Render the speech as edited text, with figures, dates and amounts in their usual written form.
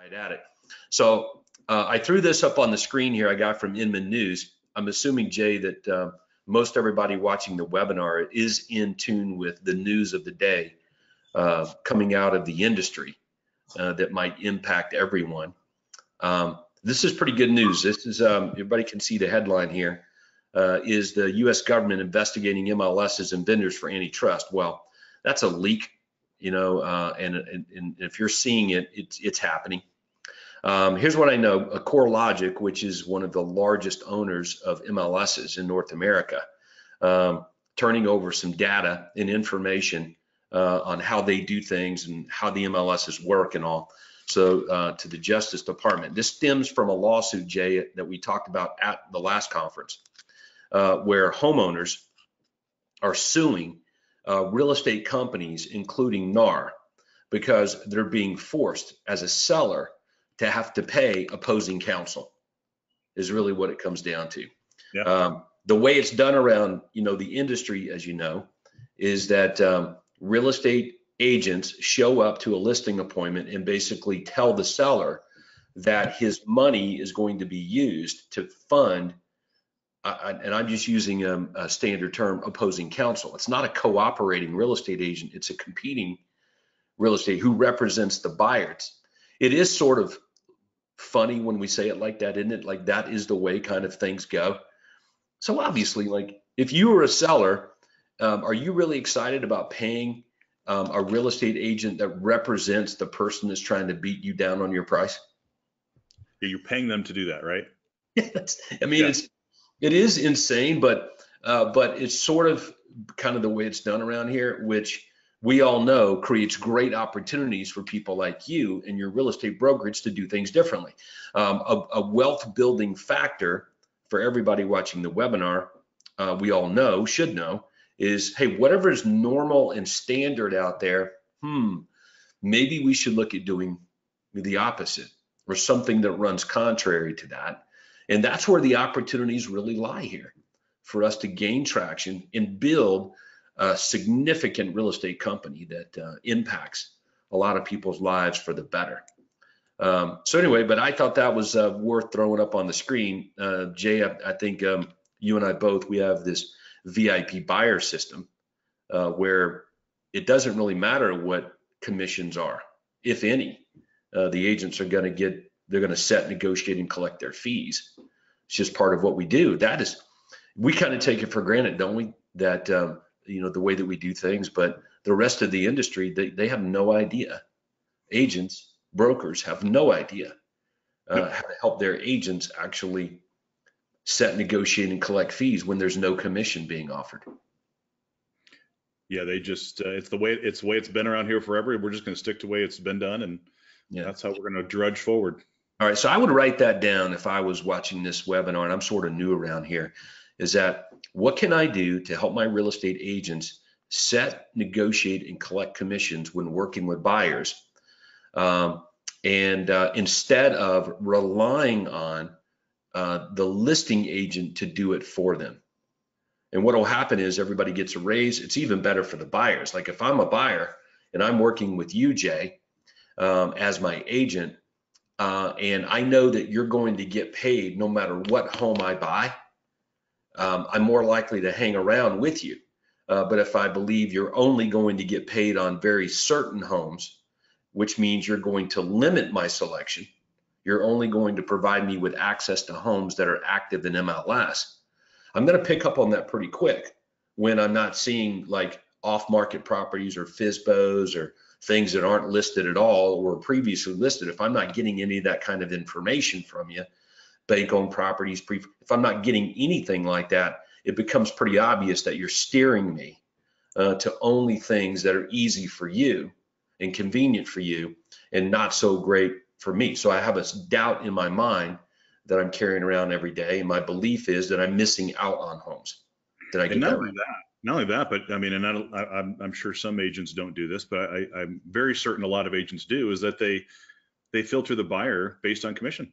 Right at it. So I threw this up on the screen here. I got from Inman News. I'm assuming, Jay, that most everybody watching the webinar is in tune with the news of the day coming out of the industry that might impact everyone. This is pretty good news. This is everybody can see the headline here. Is the U.S. government investigating MLSs and vendors for antitrust? Well, that's a leak, you know, and if you're seeing it, it's happening. Here's what I know. CoreLogic, which is one of the largest owners of MLSs in North America, turning over some data and information on how they do things and how the MLSs work and all. So to the Justice Department. This stems from a lawsuit, Jay, that we talked about at the last conference, where homeowners are suing real estate companies, including NAR, because they're being forced as a seller to have to pay opposing counsel, is really what it comes down to. Yeah. The way it's done around, you know, the industry, as you know, is that real estate agents show up to a listing appointment and basically tell the seller that his money is going to be used to fund, and I'm just using a standard term, opposing counsel. It's not a cooperating real estate agent. It's a competing real estate who represents the buyers. It is sort of funny when we say it like that, isn't it? Like that is the way kind of things go. So obviously, like if you were a seller, are you really excited about paying a real estate agent that represents the person that's trying to beat you down on your price? Yeah, you're paying them to do that, right? I mean, yeah. It is insane, but it's sort of kind of the way it's done around here, which we all know creates great opportunities for people like you and your real estate brokerage to do things differently. A wealth building factor for everybody watching the webinar, we all know, should know, is, hey, whatever is normal and standard out there, maybe we should look at doing the opposite or something that runs contrary to that. And that's where the opportunities really lie here for us to gain traction and build a significant real estate company that impacts a lot of people's lives for the better. So anyway, but I thought that was worth throwing up on the screen. Jay, I think you and I both, we have this VIP buyer system where it doesn't really matter what commissions are, if any. The agents are going to get, they're going to set, negotiate, and collect their fees. It's just part of what we do. That is, we kind of take it for granted, don't we? That, you know, the way that we do things, but the rest of the industry, they have no idea. Agents, brokers have no idea how to help their agents actually set, negotiate, and collect fees when there's no commission being offered. Yeah, they just, it's the way it's been around here forever. We're just going to stick to the way it's been done, and that's how we're going to drudge forward. All right, so I would write that down if I was watching this webinar, and I'm sort of new around here, is that what can I do to help my real estate agents set, negotiate, and collect commissions when working with buyers? Instead of relying on the listing agent to do it for them. And what will happen is everybody gets a raise. It's even better for the buyers. Like if I'm a buyer and I'm working with you, Jay, as my agent, and I know that you're going to get paid no matter what home I buy, I'm more likely to hang around with you. But if I believe you're only going to get paid on very certain homes, which means you're going to limit my selection, you're only going to provide me with access to homes that are active in MLS, I'm going to pick up on that pretty quick when I'm not seeing like off-market properties or FSBOs or things that aren't listed at all or previously listed. If I'm not getting any of that kind of information from you, bank-owned properties, if I'm not getting anything like that, it becomes pretty obvious that you're steering me to only things that are easy for you and convenient for you and not so great for me. So I have a doubt in my mind that I'm carrying around every day, and my belief is that I'm missing out on homes. Did I get that right? Not only that, but I mean, and I'm sure some agents don't do this, but I'm very certain a lot of agents do, is that they filter the buyer based on commission.